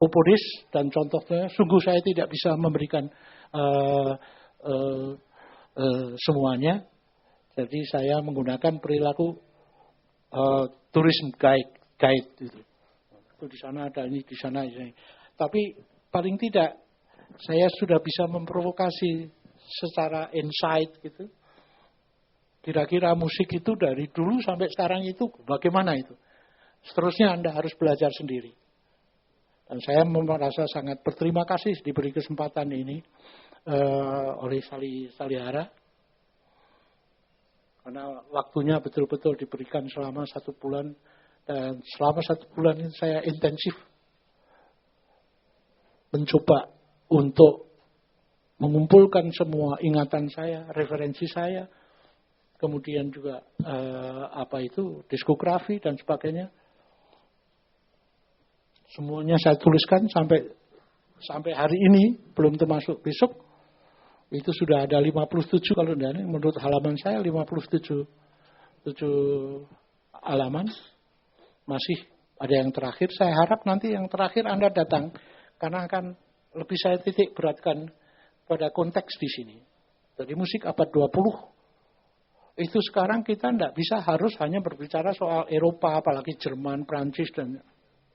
populis dan contohnya sungguh saya tidak bisa memberikan semuanya. Jadi saya menggunakan perilaku tourism guide itu. Di sana ada ini, di sana ini. Tapi paling tidak saya sudah bisa memprovokasi secara insight gitu. Kira-kira musik itu dari dulu sampai sekarang itu bagaimana itu? Seterusnya Anda harus belajar sendiri. Dan saya merasa sangat berterima kasih diberi kesempatan ini oleh Salihara. Karena waktunya betul-betul diberikan selama 1 bulan. Dan selama 1 bulan ini saya intensif mencoba untuk mengumpulkan semua ingatan saya, referensi saya, kemudian juga diskografi dan sebagainya. Semuanya saya tuliskan sampai hari ini, belum termasuk besok. Itu sudah ada 57 kalau tidak, menurut halaman saya 57 halaman. Masih ada yang terakhir. Saya harap nanti yang terakhir Anda datang, karena akan lebih saya titik beratkan pada konteks di sini. Jadi musik abad 20 itu sekarang kita tidak bisa harus hanya berbicara soal Eropa, apalagi Jerman, Prancis, dan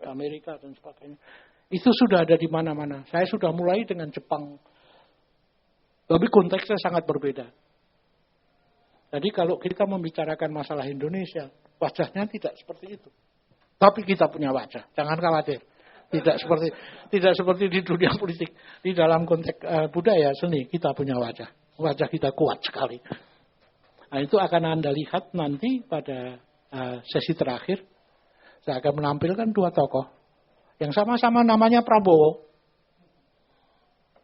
Amerika, dan sebagainya. Itu sudah ada di mana-mana. Saya sudah mulai dengan Jepang. Tapi konteksnya sangat berbeda. Jadi kalau kita membicarakan masalah Indonesia, wajahnya tidak seperti itu. Tapi kita punya wajah, jangan khawatir. Tidak seperti di dunia politik. Di dalam konteks budaya, seni, kita punya wajah. Wajah kita kuat sekali. Nah, itu akan Anda lihat nanti pada sesi terakhir. Saya akan menampilkan 2 tokoh. Yang sama-sama namanya Prabowo.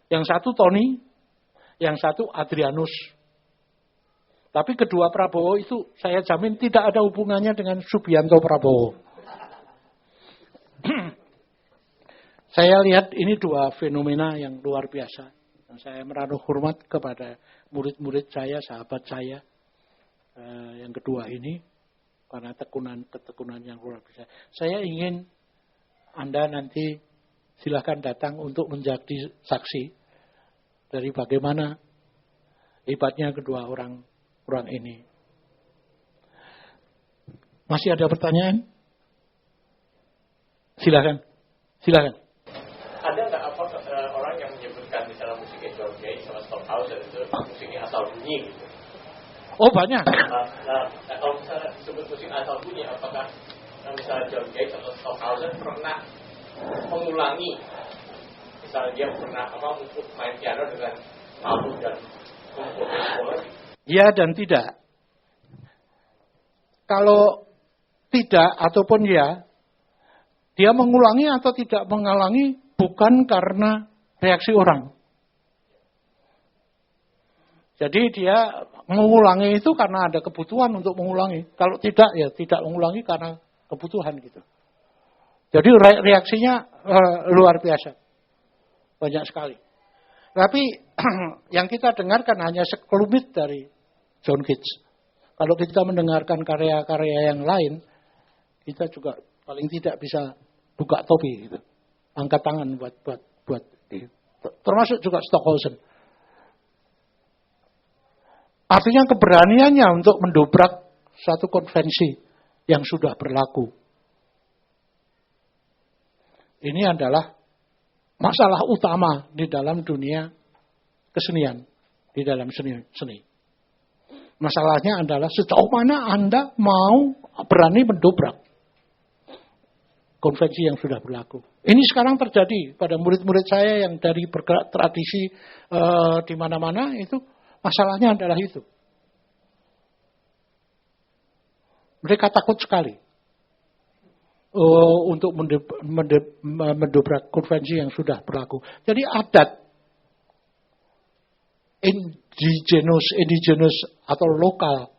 Yang satu Tony, yang satu Adrianus. Tapi kedua Prabowo itu saya jamin tidak ada hubungannya dengan Subianto Prabowo. Saya lihat ini 2 fenomena yang luar biasa. Dan saya menaruh hormat kepada murid-murid saya, sahabat saya. Yang kedua ini, karena ketekunan yang luar biasa. Saya ingin Anda nanti silakan datang untuk menjadi saksi dari bagaimana hebatnya kedua orang ini. Masih ada pertanyaan? Silakan. Ada nggak orang yang menyebutkan misalnya musiknya John Cage sama Stockhausen itu musiknya asal bunyi gitu? Oh banyak. Kalau misalnya disebut musik asal bunyi, apakah misalnya John Cage atau Stockhausen pernah mengulangi, misalnya dia pernah main piano dengan malu dan kumpul? Ya dan tidak. Kalau tidak ataupun ya, dia mengulangi atau tidak mengulangi bukan karena reaksi orang. Jadi dia mengulangi itu karena ada kebutuhan untuk mengulangi. Kalau tidak, ya tidak mengulangi karena kebutuhan gitu. Jadi reaksinya luar biasa. Banyak sekali. Tapi yang kita dengarkan hanya sekelumit dari John Cage. Kalau kita mendengarkan karya-karya yang lain, kita juga paling tidak bisa buka topi gitu. Angkat tangan buat termasuk juga Stockhausen. Artinya keberaniannya untuk mendobrak satu konvensi yang sudah berlaku. Ini adalah masalah utama di dalam dunia kesenian, di dalam seni. Masalahnya adalah sejauh mana Anda mau berani mendobrak konvensi yang sudah berlaku. Ini sekarang terjadi pada murid-murid saya yang dari bergerak tradisi di mana-mana itu. Masalahnya adalah itu. Mereka takut sekali untuk mendobrak konvensi yang sudah berlaku. Jadi adat indigenous atau lokal,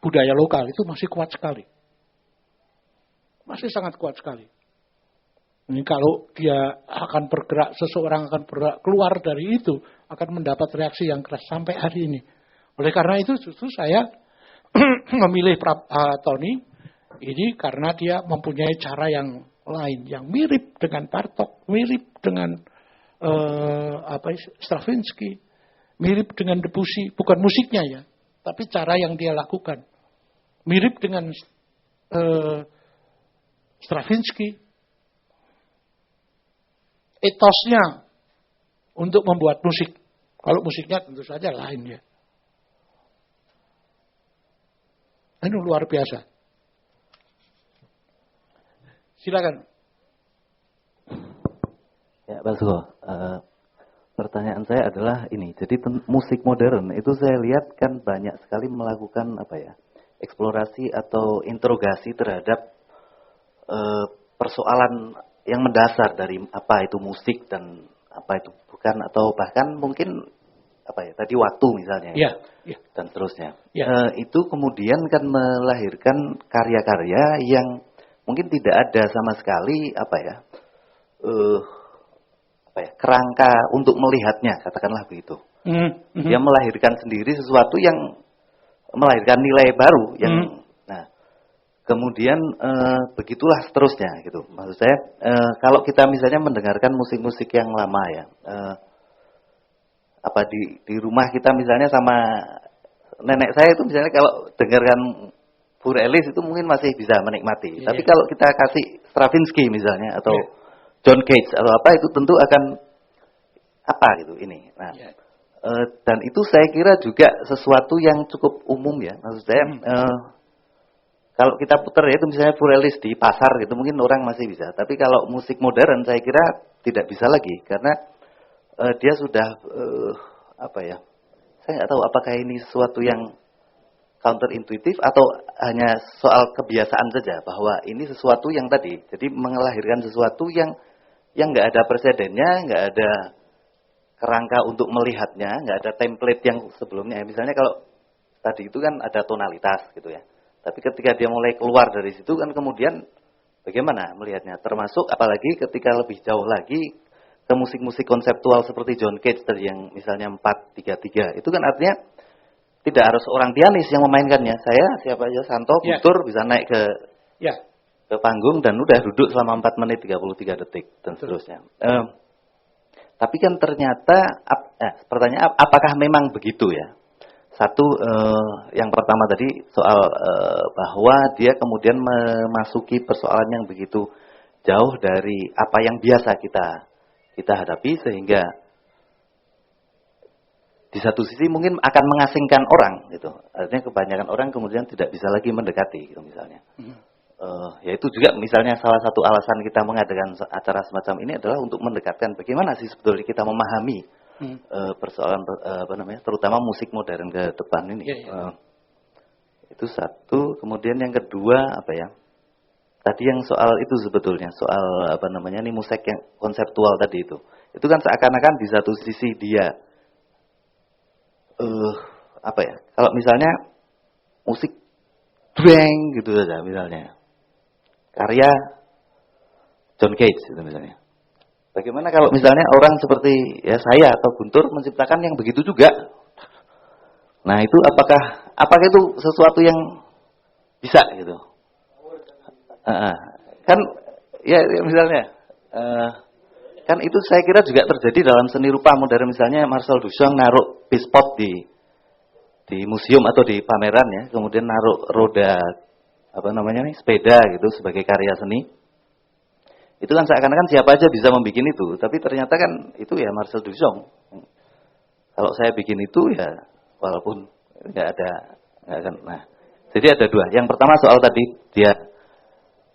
budaya lokal itu masih kuat sekali. Masih sangat kuat sekali. Ini kalau dia akan bergerak, seseorang akan bergerak keluar dari itu, akan mendapat reaksi yang keras sampai hari ini. Oleh karena itu justru saya memilih Tony ini karena dia mempunyai cara yang lain yang mirip dengan Bartók, mirip dengan Stravinsky, mirip dengan Debussy, bukan musiknya ya, tapi cara yang dia lakukan. Mirip dengan Stravinsky. Etosnya untuk membuat musik. Kalau musiknya tentu saja lain ya. Ini luar biasa. Silakan. Ya, Pak Suho. Pertanyaan saya adalah ini. Jadi musik modern itu saya lihat kan banyak sekali melakukan eksplorasi atau interogasi terhadap persoalan yang mendasar dari apa itu musik dan apa itu bukan, atau bahkan mungkin tadi waktu misalnya ya. Dan seterusnya. Ya. Itu kemudian kan melahirkan karya-karya yang mungkin tidak ada sama sekali kerangka untuk melihatnya, katakanlah begitu. Dia melahirkan sendiri sesuatu yang melahirkan nilai baru yang kemudian begitulah seterusnya gitu. Maksud saya kalau kita misalnya mendengarkan musik-musik yang lama ya, di rumah kita misalnya sama nenek saya itu misalnya kalau dengarkan Furellis itu mungkin masih bisa menikmati. Tapi kalau kita kasih Stravinsky misalnya atau John Cage atau apa, itu tentu akan gitu ini. Nah, dan itu saya kira juga sesuatu yang cukup umum ya. Maksud saya kalau kita putar ya itu misalnya Furellis di pasar gitu mungkin orang masih bisa. Tapi kalau musik modern saya kira tidak bisa lagi karena dia sudah saya nggak tahu apakah ini sesuatu yang counterintuitif atau hanya soal kebiasaan saja bahwa ini sesuatu yang tadi jadi melahirkan sesuatu yang nggak ada presidennya, nggak ada kerangka untuk melihatnya, nggak ada template yang sebelumnya. Misalnya kalau tadi itu kan ada tonalitas gitu ya. Tapi ketika dia mulai keluar dari situ kan kemudian bagaimana melihatnya? Termasuk apalagi ketika lebih jauh lagi ke musik-musik konseptual seperti John Cage tadi yang misalnya 4-3-3. Itu kan artinya tidak harus orang pianis yang memainkannya. Saya siapa aja Santo, Guntur bisa naik ke panggung dan udah duduk selama 4 menit 33 detik dan seterusnya. Tapi kan ternyata pertanyaan apakah memang begitu ya? Satu, yang pertama tadi soal bahwa dia kemudian memasuki persoalan yang begitu jauh dari apa yang biasa kita hadapi sehingga di satu sisi mungkin akan mengasingkan orang gitu. Artinya kebanyakan orang kemudian tidak bisa lagi mendekati gitu misalnya. Yaitu juga misalnya salah satu alasan kita mengadakan acara semacam ini adalah untuk mendekatkan bagaimana sih sebetulnya kita memahami persoalan terutama musik modern ke depan ini. Itu satu. Kemudian yang kedua tadi yang soal itu sebetulnya soal ini musik yang konseptual tadi itu kan seakan-akan di satu sisi dia kalau misalnya musik dreng gitu saja misalnya karya John Cage itu misalnya. Bagaimana kalau misalnya orang seperti saya atau Guntur menciptakan yang begitu juga? Nah itu apakah itu sesuatu yang bisa gitu? Kan ya misalnya kan itu saya kira juga terjadi dalam seni rupa modern misalnya Marcel Duchamp naruh bispot di museum atau di pameran ya, kemudian naruh roda sepeda gitu sebagai karya seni. Itu kan seakan-akan siapa aja bisa membuat itu, tapi ternyata kan itu ya Marcel Duchamp. Kalau saya bikin itu ya walaupun nggak akan. Nah, jadi ada dua. Yang pertama soal tadi dia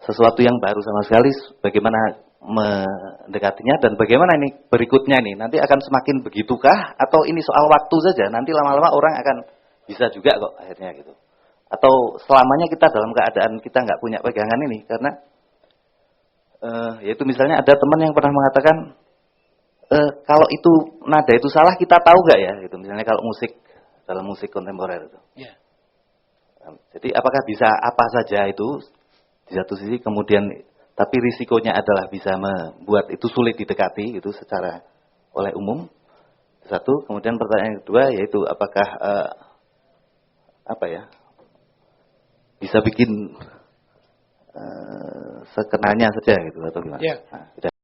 sesuatu yang baru sama sekali, bagaimana mendekatinya dan bagaimana ini berikutnya nih nanti akan semakin begitukah atau ini soal waktu saja, nanti lama-lama orang akan bisa juga kok akhirnya gitu. Atau selamanya kita dalam keadaan kita nggak punya pegangan ini karena yaitu misalnya ada teman yang pernah mengatakan kalau itu nada itu salah kita tahu nggak ya gitu misalnya kalau dalam musik kontemporer itu. Jadi apakah bisa apa saja itu di satu sisi kemudian tapi risikonya adalah bisa membuat itu sulit didekati gitu secara oleh umum. Satu, kemudian pertanyaan kedua yaitu apakah bisa bikin sekenanya saja gitu atau gimana? Ya. Nah,